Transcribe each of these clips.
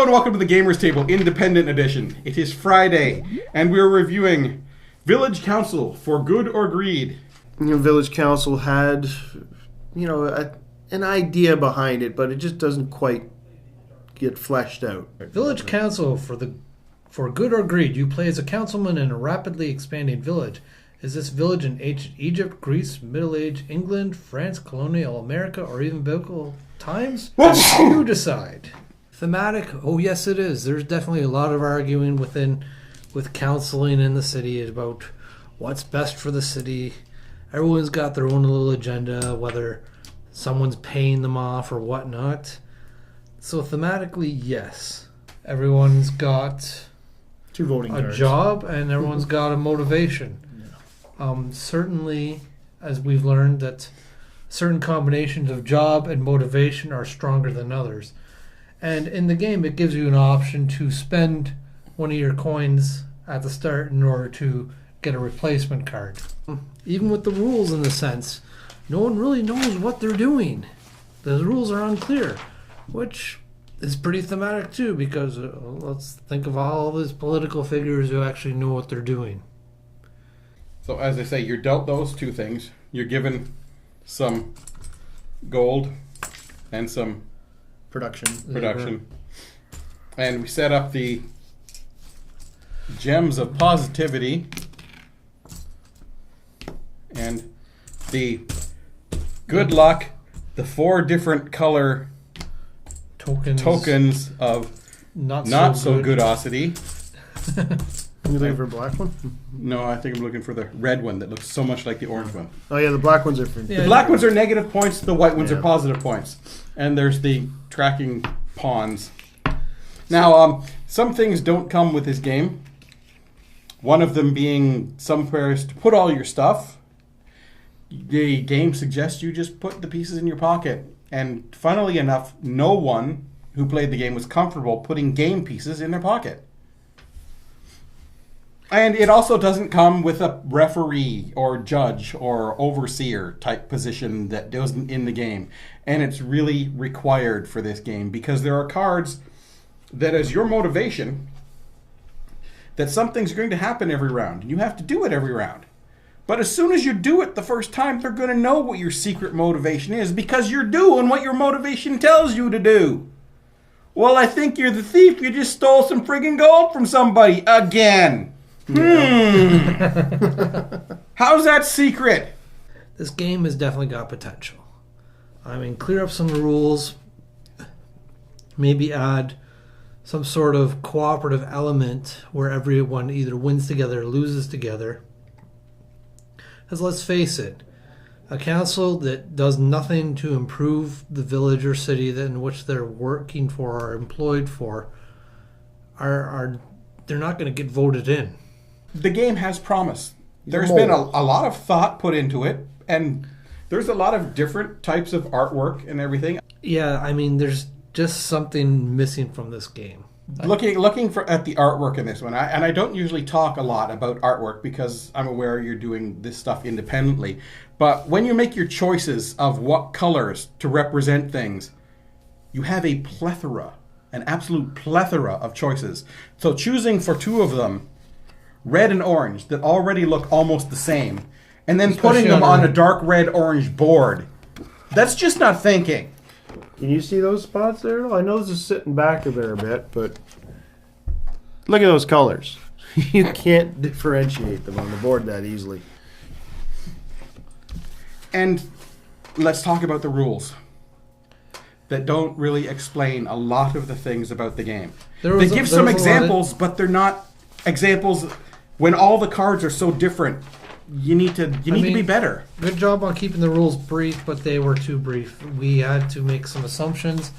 and welcome to the Gamers Table Independent Edition. It is Friday, and we're reviewing Village Council for Good or Greed. Village Council had, an idea behind it, but it just doesn't quite get fleshed out. Village Council for Good or Greed. You play as a councilman in a rapidly expanding village. Is this village in ancient Egypt, Greece, Middle Age, England, France, colonial America, or even biblical times? You decide. Thematic? Oh, yes, it is. There's definitely a lot of arguing with counseling in the city about what's best for the city. Everyone's got their own little agenda, whether someone's paying them off or whatnot. So thematically, yes. Everyone's got Two voting a cards. job and everyone's got a motivation. Certainly, as we've learned, that certain combinations of job and motivation are stronger than others. And in the game, it gives you an option to spend one of your coins at the start in order to get a replacement card. Even with the rules, in the sense, no one really knows what they're doing. The rules are unclear, which is pretty thematic too, because let's think of all these political figures who actually know what they're doing. So as I say, you're dealt those two things. You're given some gold and some production. And we set up the gems of positivity and the good luck, the 4 different color tokens of not so goodosity. Are you looking for a black one? No, I think I'm looking for the red one that looks so much like the orange one. Oh yeah, the black ones are for... The black ones are negative points, the white ones are positive points. And there's the tracking pawns. Now, some things don't come with this game. One of them being somewhere to put all your stuff. The game suggests you just put the pieces in your pocket. And funnily enough, no one who played the game was comfortable putting game pieces in their pocket. And it also doesn't come with a referee or judge or overseer type position that isn't in the game. And it's really required for this game because there are cards that as your motivation that something's going to happen every round. And you have to do it every round. But as soon as you do it the first time, they're going to know what your secret motivation is because you're doing what your motivation tells you to do. Well, I think you're the thief. You just stole some friggin' gold from somebody again. How's that secret? This game has definitely got potential. I mean, clear up some rules, maybe add some sort of cooperative element where everyone either wins together or loses together. Because let's face it, a council that does nothing to improve the village or city in which they're working for or employed for, they're not going to get voted in. The game has promise. There's been a lot of thought put into it, and there's a lot of different types of artwork and everything. Yeah, I mean, there's just something missing from this game. Looking at the artwork in this one, and I don't usually talk a lot about artwork because I'm aware you're doing this stuff independently, but when you make your choices of what colors to represent things, you have a plethora, an absolute plethora of choices. So choosing for 2 of them, red and orange, that already look almost the same, and then putting them on a dark red-orange board, that's just not thinking. Can you see those spots there? I know this is sitting back there a bit, but look at those colors. You can't differentiate them on the board that easily. And let's talk about the rules that don't really explain a lot of the things about the game. They give some examples, but they're not examples. When all the cards are so different, you need to be better. Good job on keeping the rules brief, but they were too brief. We had to make some assumptions.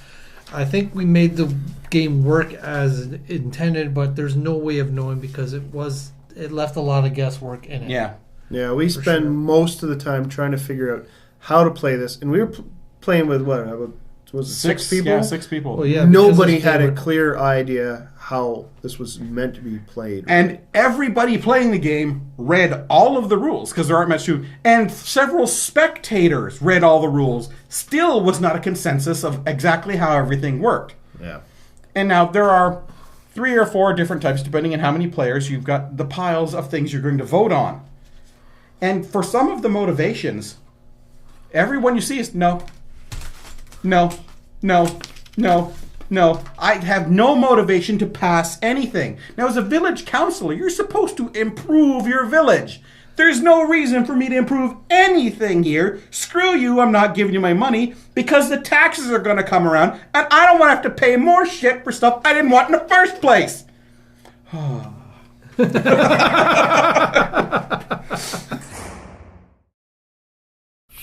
I think we made the game work as intended, but there's no way of knowing because it left a lot of guesswork in it. Yeah, we spend most of the time trying to figure out how to play this, and we were playing with was it 6 people? Yeah, 6 people. Well, yeah, nobody had a clear idea how this was meant to be played. And everybody playing the game read all of the rules, because there aren't much to, and several spectators read all the rules. Still was not a consensus of exactly how everything worked. Yeah. And now there are 3 or 4 different types, depending on how many players. You've got the piles of things you're going to vote on. And for some of the motivations, everyone you see is no, no, no, no, no. I have no motivation to pass anything. Now, as a village councilor, you're supposed to improve your village. There's no reason for me to improve anything here. Screw you, I'm not giving you my money because the taxes are going to come around and I don't want to have to pay more shit for stuff I didn't want in the first place.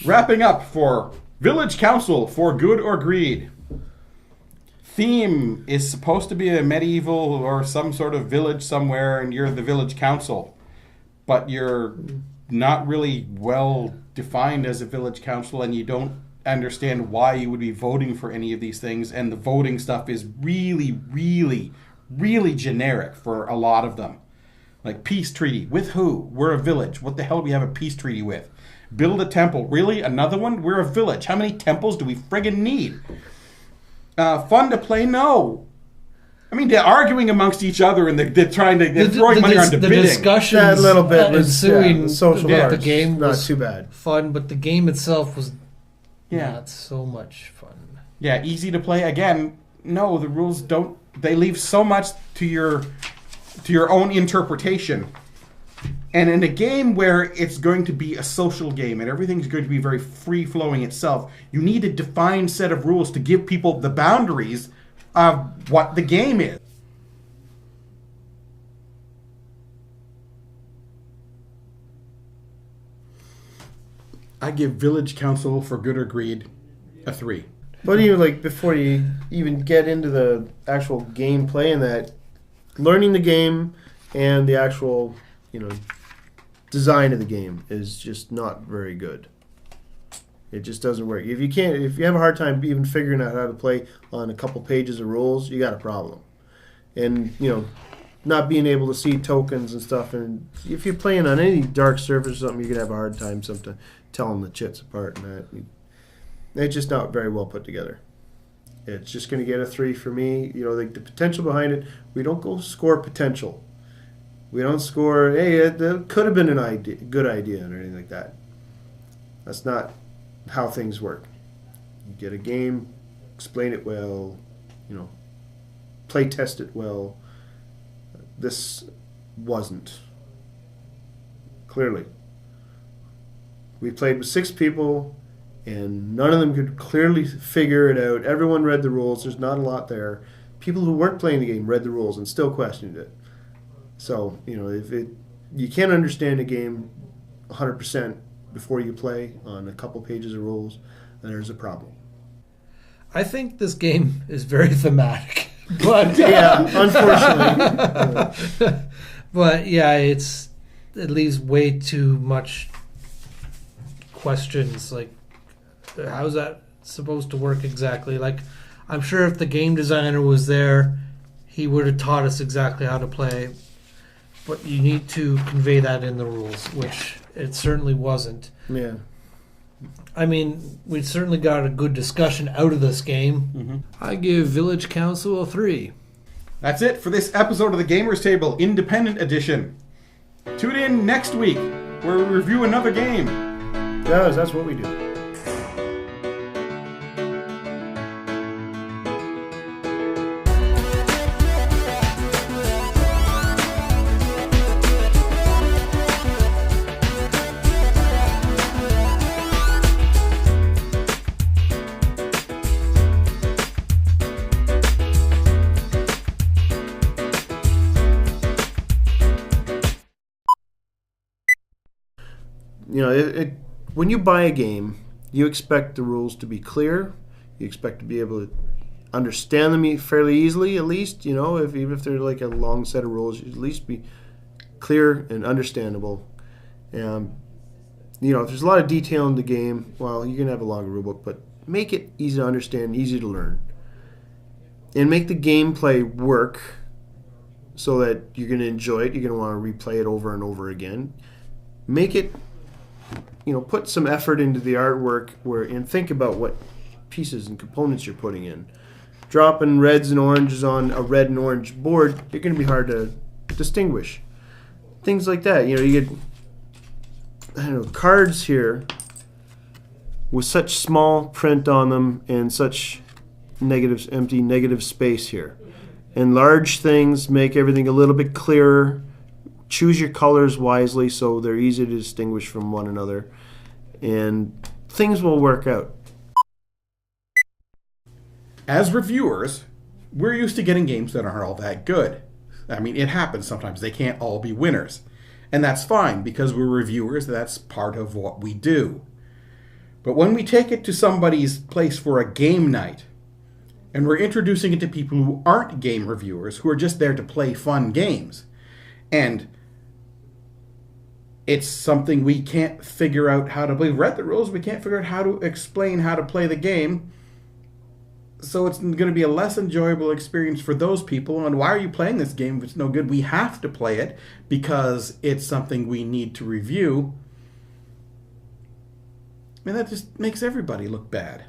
Wrapping up for Village Council for Good or Greed. Theme is supposed to be a medieval or some sort of village somewhere and you're the village council. But you're not really well defined as a village council and you don't understand why you would be voting for any of these things. And the voting stuff is really, really, really generic for a lot of them. Like peace treaty. With who? We're a village. What the hell do we have a peace treaty with? Build a temple. Really? Another one? We're a village. How many temples do we friggin' need? Fun to play? No. I mean, they're arguing amongst each other and they're throwing money around debating. The discussion that little bit was ensuing the social with parts, the game not was too bad. fun, but the game itself was Yeah. not so much fun. Yeah, easy to play. Again, no, the rules don't. They leave so much to your own interpretation. And in a game where it's going to be a social game and everything's going to be very free-flowing itself, you need a defined set of rules to give people the boundaries of what the game is. I give Village Council for Good or Greed a 3. But even like before you even get into the actual gameplay and that, learning the game and the actual, design of the game is just not very good. It just doesn't work. If you have a hard time even figuring out how to play on a couple pages of rules, you got a problem. And not being able to see tokens and stuff. And if you're playing on any dark surface or something, you're gonna have a hard time sometimes telling the chits apart. And that it's just not very well put together. It's just gonna get a 3 for me. The potential behind it. We don't go score potential. We don't score. Hey, it could have been good idea, or anything like that. That's not how things work. You get a game, explain it well, play test it well. This wasn't. Clearly. We played with 6 people and none of them could clearly figure it out. Everyone read the rules. There's not a lot there. People who weren't playing the game read the rules and still questioned it. So, if you can't understand a game 100% before you play on a couple pages of rules, then there's a problem. I think this game is very thematic. But yeah, unfortunately. But yeah, it leaves way too much questions. Like, how's that supposed to work exactly? Like, I'm sure if the game designer was there, he would have taught us exactly how to play. But you need to convey that in the rules, which it certainly wasn't. Yeah. I mean, we certainly got a good discussion out of this game. Mm-hmm. I give Village Council a 3. That's it for this episode of the Gamers Table Independent Edition. Tune in next week where we review another game. Yes, that's what we do. When you buy a game, you expect the rules to be clear. You expect to be able to understand them fairly easily, at least. Even if they're like a long set of rules, at least be clear and understandable. If there's a lot of detail in the game, well, you're going to have a longer rulebook, but make it easy to understand, easy to learn. And make the gameplay work so that you're going to enjoy it. You're going to want to replay it over and over again. Make it... put some effort into the artwork and think about what pieces and components you're putting in. dropping reds and oranges on a red and orange board, they're going to be hard to distinguish. Things like that. You know, you get, I don't know, cards here with such small print on them and such empty negative space here. And large things make everything a little bit clearer. Choose your colors wisely so they're easy to distinguish from one another. And things will work out. As reviewers, we're used to getting games that aren't all that good. I mean, it happens sometimes. They can't all be winners. And that's fine, because we're reviewers. That's part of what we do. But when we take it to somebody's place for a game night, and we're introducing it to people who aren't game reviewers, who are just there to play fun games, and it's something we can't figure out how to play. We've read the rules, we can't figure out how to explain how to play the game. So it's going to be a less enjoyable experience for those people. And why are you playing this game if it's no good? We have to play it because it's something we need to review. And that just makes everybody look bad.